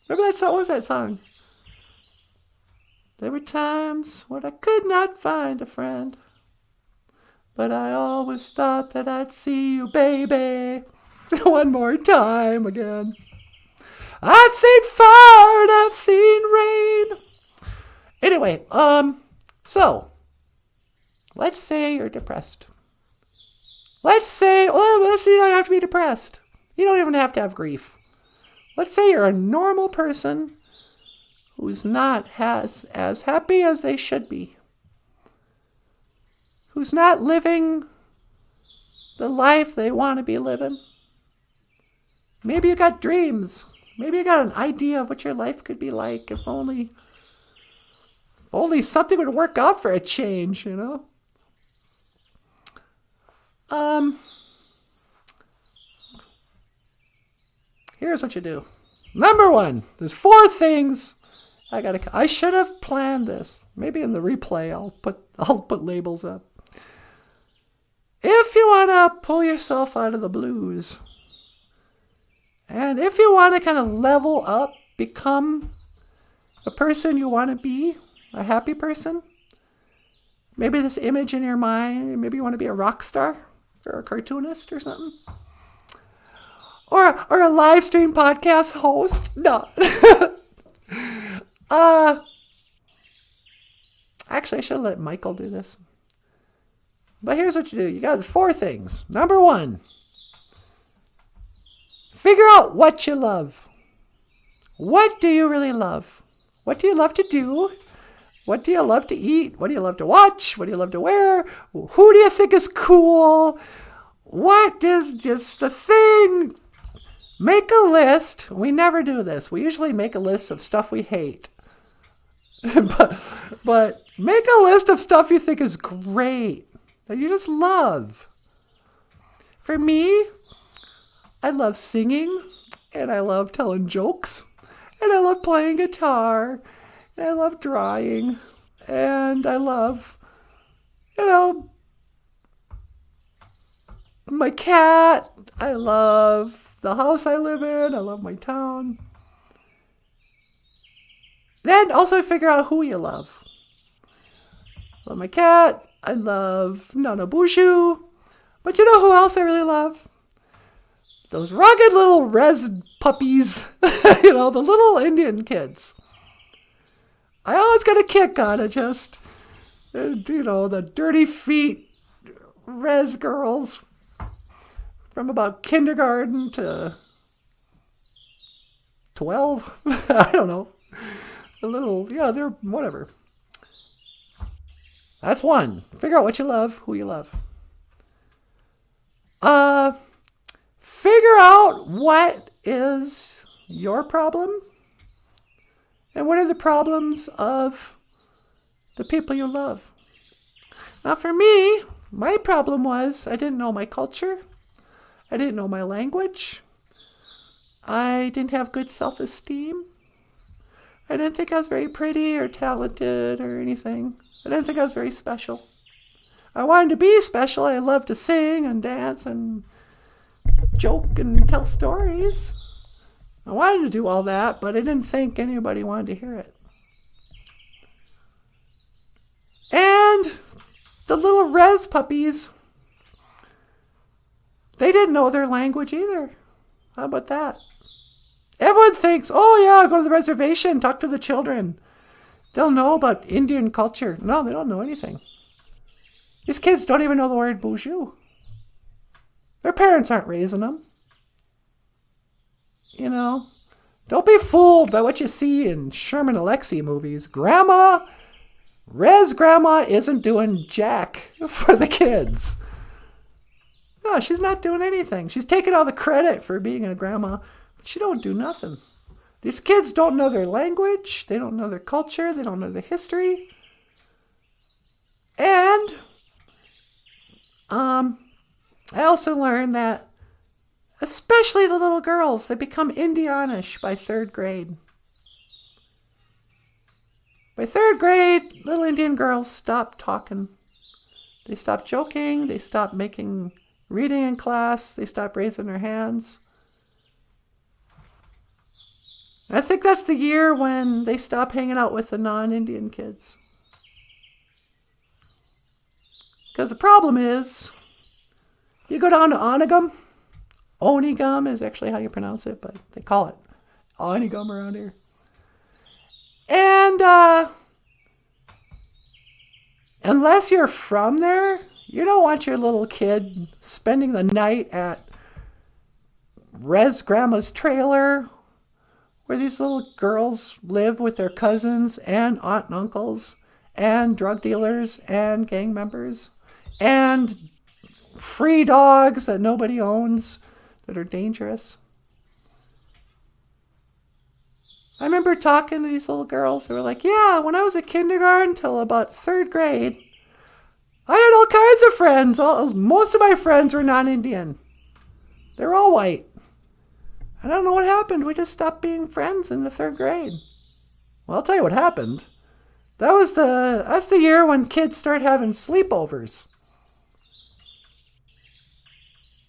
Remember that song? What was that song? There were times when I could not find a friend, but I always thought that I'd see you, baby, one more time again. I've seen fire and I've seen rain. Anyway, so let's say you're depressed. Let's say you don't have to be depressed. You don't even have to have grief. Let's say you're a normal person who's not as happy as they should be. Who's not living the life they want to be living. Maybe you got dreams. Maybe you got an idea of what your life could be like if only something would work out for a change, you know? Here's what you do. Number 1, there's 4 things I should have planned this. Maybe in the replay I'll put labels up. If if you want to pull yourself out of the blues, and if you want to kind of level up, become the person you want to be, a happy person, maybe this image in your mind, maybe you want to be a rock star or a cartoonist or something, or a live stream podcast host. No. Actually, I should have let Michael do this. But here's what you do. You got 4 things. Number 1, figure out what you love. What do you really love? What do you love to do? What do you love to eat? What do you love to watch? What do you love to wear? Who do you think is cool? What is just the thing? Make a list. We never do this. We usually make a list of stuff we hate. but make a list of stuff you think is great, that you just love. For me, I love singing, and I love telling jokes, and I love playing guitar, and I love drawing, and I love, my cat. I love the house I live in. I love my town. Then also figure out who you love. I love my cat. I love Nana Bushu. But you know who else I really love? Those rugged little res puppies. The little Indian kids. I always get a kick out of just, the dirty feet res girls from about kindergarten to 12. I don't know. A little, they're whatever. That's 1. Figure out what you love, who you love. Figure out what is your problem and what are the problems of the people you love. Now for me, my problem was I didn't know my culture. I didn't know my language. I didn't have good self-esteem. I didn't think I was very pretty or talented or anything. I didn't think I was very special. I wanted to be special. I loved to sing and dance and joke and tell stories. I wanted to do all that, but I didn't think anybody wanted to hear it. And the little res puppies, they didn't know their language either. How about that? Everyone thinks, oh yeah, go to the reservation, talk to the children. They'll know about Indian culture. No, they don't know anything. These kids don't even know the word boujou. Their parents aren't raising them. Don't be fooled by what you see in Sherman Alexie movies. Res grandma isn't doing jack for the kids. No, she's not doing anything. She's taking all the credit for being a grandma. She don't do nothing. These kids don't know their language. They don't know their culture. They don't know their history. And I also learned that, especially the little girls, they become Indianish by 3rd grade. By 3rd grade, little Indian girls stop talking. They stop joking. They stop reading in class. They stop raising their hands. I think that's the year when they stop hanging out with the non-Indian kids. Because the problem is, you go down to Onigum. Onigum is actually how you pronounce it, but they call it Onigum around here. And unless you're from there, you don't want your little kid spending the night at Res Grandma's trailer, where these little girls live with their cousins and aunt and uncles and drug dealers and gang members and free dogs that nobody owns that are dangerous. I remember talking to these little girls who were like, yeah, when I was at kindergarten till about 3rd grade, I had all kinds of friends. Most of my friends were non-Indian. They're all white. I don't know what happened. We just stopped being friends in the 3rd grade. Well, I'll tell you what happened. That's the year when kids start having sleepovers.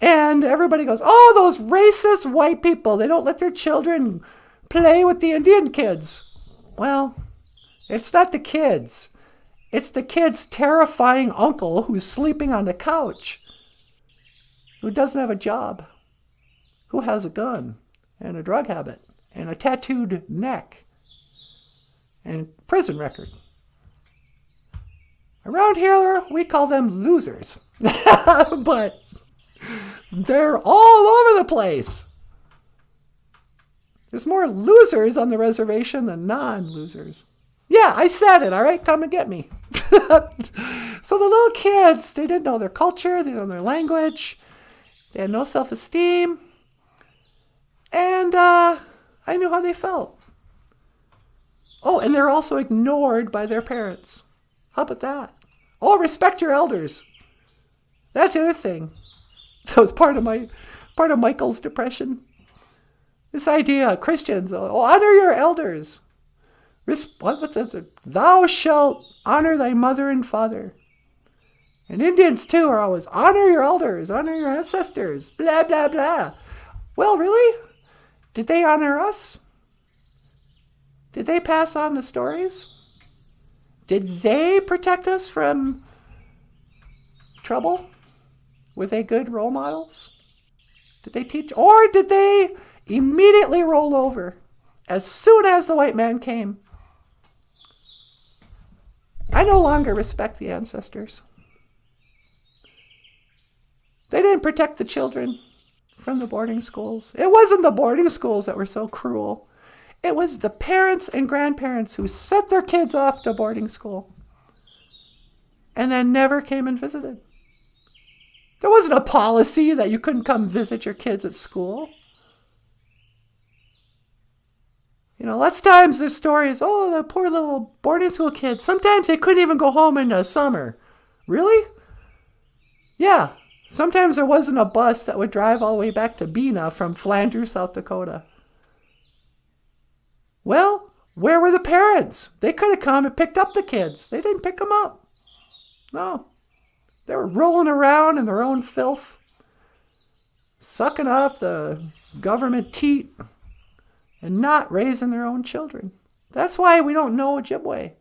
And everybody goes, oh, those racist white people, they don't let their children play with the Indian kids. Well, it's not the kids. It's the kid's terrifying uncle who's sleeping on the couch, who doesn't have a job, who has a gun and a drug habit and a tattooed neck and prison record. Around here, we call them losers. But they're all over the place. There's more losers on the reservation than non-losers. Yeah, I said it, all right? Come and get me. So the little kids, they didn't know their culture, they didn't know their language, they had no self-esteem, and I knew how they felt. Oh, and they're also ignored by their parents. How about that? Oh, respect your elders. That's the other thing. That was part of Michael's depression. This idea, Christians, honor your elders. Thou shalt honor thy mother and father. And Indians, too, are always, honor your elders, honor your ancestors, blah, blah, blah. Well, really? Did they honor us? Did they pass on the stories? Did they protect us from trouble? Were they good role models? Did they teach? Or did they immediately roll over as soon as the white man came? I no longer respect the ancestors. They didn't protect the children from the boarding schools. It wasn't the boarding schools that were so cruel. It was the parents and grandparents who sent their kids off to boarding school and then never came and visited. There wasn't a policy that you couldn't come visit your kids at school. You know, lots of times there's stories, oh, the poor little boarding school kids. Sometimes they couldn't even go home in the summer. Really? Yeah. Sometimes there wasn't a bus that would drive all the way back to Bena from Flanders, South Dakota. Well, where were the parents? They could have come and picked up the kids. They didn't pick them up. No. They were rolling around in their own filth, sucking off the government teat, and not raising their own children. That's why we don't know Ojibwe.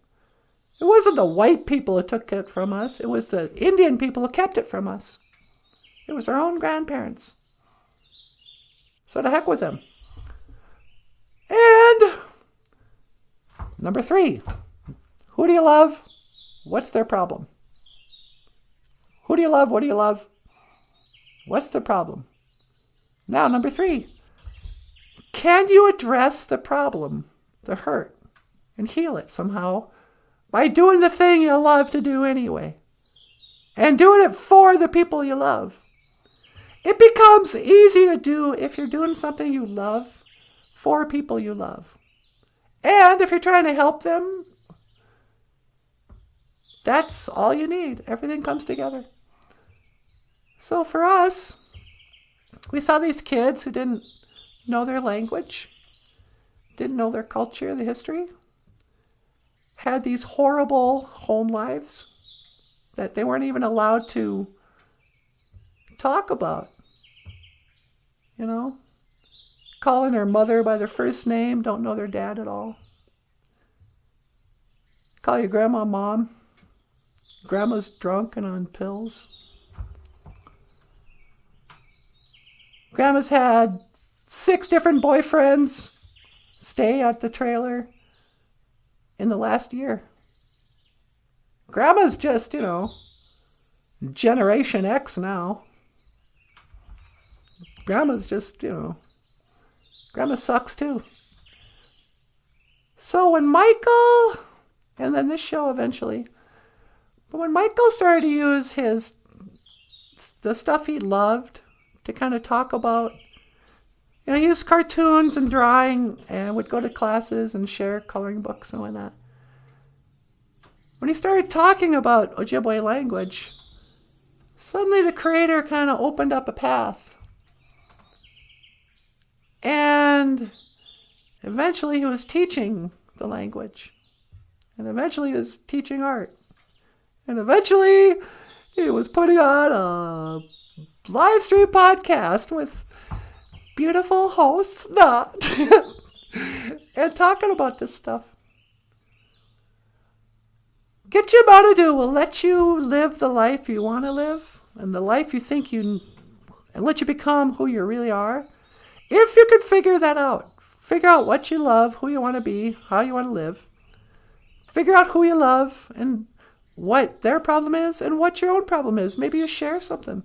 It wasn't the white people who took it from us. It was the Indian people who kept it from us. It was our own grandparents. So to heck with them. And number 3, who do you love? What's their problem? Who do you love? What do you love? What's the problem? Now, number 3, can you address the problem, the hurt, and heal it somehow by doing the thing you love to do anyway? And doing it for the people you love. It becomes easy to do if you're doing something you love for people you love. And if you're trying to help them, that's all you need. Everything comes together. So for us, we saw these kids who didn't know their language, didn't know their culture, the history, had these horrible home lives that they weren't even allowed to talk about. You know, calling their mother by their first name, don't know their dad at all. Call your grandma mom. Grandma's drunk and on pills. Grandma's had 6 different boyfriends stay at the trailer in the last year. Grandma's just, Generation X now. Grandma's just, Grandma sucks too. So when Michael, and then this show eventually, but when Michael started to use the stuff he loved to kind of talk about, he used cartoons and drawing and would go to classes and share coloring books and whatnot. When he started talking about Ojibwe language, suddenly the creator kind of opened up a path. And eventually he was teaching the language. And eventually he was teaching art. And eventually he was putting on a live stream podcast with beautiful hosts, and talking about this stuff. Get Your Monado will let you live the life you want to live and the life you think and let you become who you really are. If you could figure that out, figure out what you love, who you want to be, how you want to live. Figure out who you love and what their problem is and what your own problem is. Maybe you share something.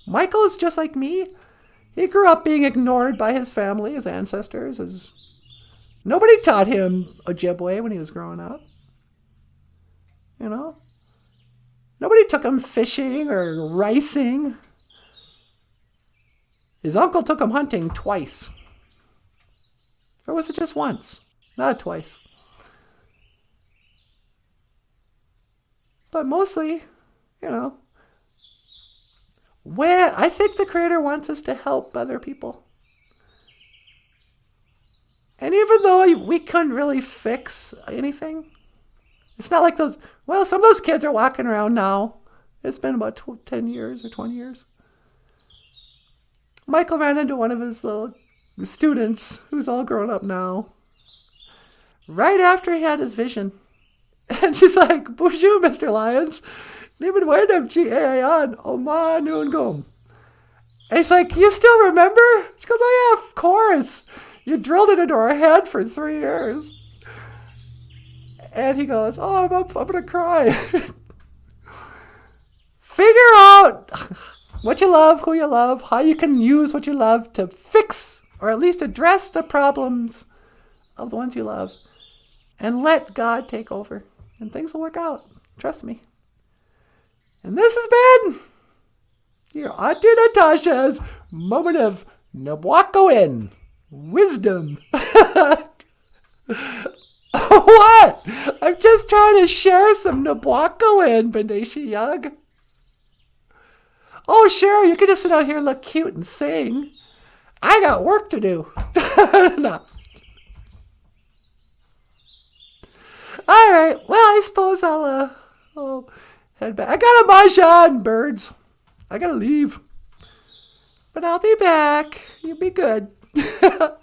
Michael is just like me. He grew up being ignored by his family, his ancestors. Nobody taught him Ojibwe when he was growing up. You know? Nobody took him fishing or ricing. His uncle took him hunting twice. Or was it just once? Not twice. But mostly, I think the Creator wants us to help other people. And even though we couldn't really fix anything, it's not like some of those kids are walking around now. It's been about 10 years or 20 years. Michael ran into one of his little students who's all grown up now. Right after he had his vision. And she's like, "Bonjour, Mr. Lyons. Niemand weet hem G-A-I-N. Oma noon gom." And he's like, "You still remember?" She goes, "Oh yeah, of course. You drilled it into our head for 3 years." And he goes, "Oh, I'm going to cry." Figure out what you love, who you love, how you can use what you love to fix or at least address the problems of the ones you love. And let God take over. And things will work out. Trust me. And this has been your Auntie Natasha's moment of Nabwakawen wisdom. What? I'm just trying to share some Nabwakawen, Bendeshi Yug. Oh, sure, you can just sit out here and look cute and sing. I got work to do. No. All right. Well, I suppose I'll head back. I got a mahjong, birds. I gotta leave. But I'll be back. You'll be good. Boop,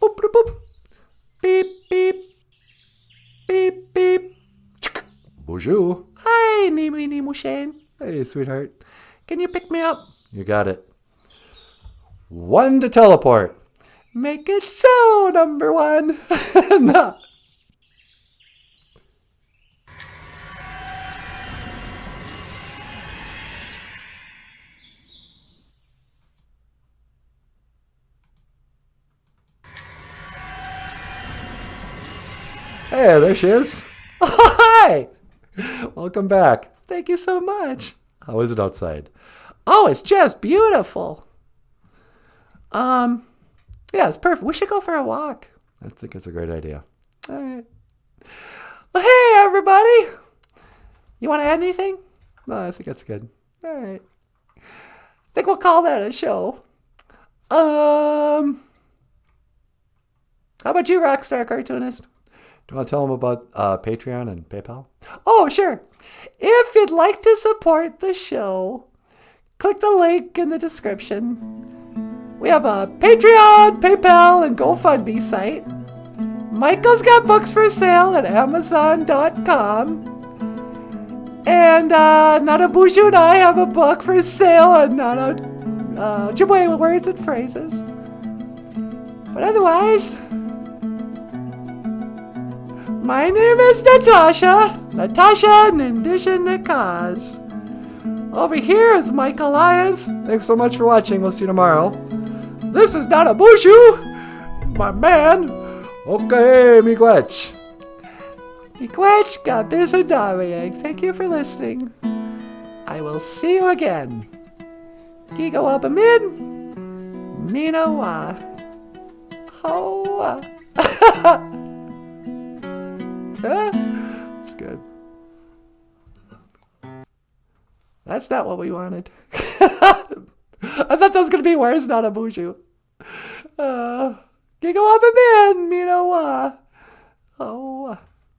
boop, boop. Beep, beep. Beep, beep. Bonjour. Hi, Nimu Shane. Hey, sweetheart. Can you pick me up? You got it. 1 to teleport. Make it so, number 1. No. Hey, there she is. Oh, hi. Welcome back. Thank you so much. How is it outside? Oh, it's just beautiful. Yeah, it's perfect. We should go for a walk. I think it's a great idea. All right. Well, hey, everybody. You want to add anything? No, I think that's good. All right. I think we'll call that a show. How about you, Rockstar Cartoonist? Do you want to tell them about Patreon and PayPal? Oh, sure. If you'd like to support the show, click the link in the description. We have a Patreon, PayPal, and GoFundMe site. Michael's got books for sale at Amazon.com. And Nana Bushu and I have a book for sale on Nana Ojibwe Words and Phrases. But otherwise, my name is Natasha Nindisha Nikaz. Over here is Michael Lyons. Thanks so much for watching. We'll see you tomorrow. This is Nana Bushu, my man. Okay, miigwech. Miigwech gabisadariag. Thank you for listening. I will see you again. Giga wabamin. Mina wa. Hoa. It's good. That's not what we wanted. I thought that was going to be Where's Not a Bushu. Giga wabamin. Mina wa. Hoa.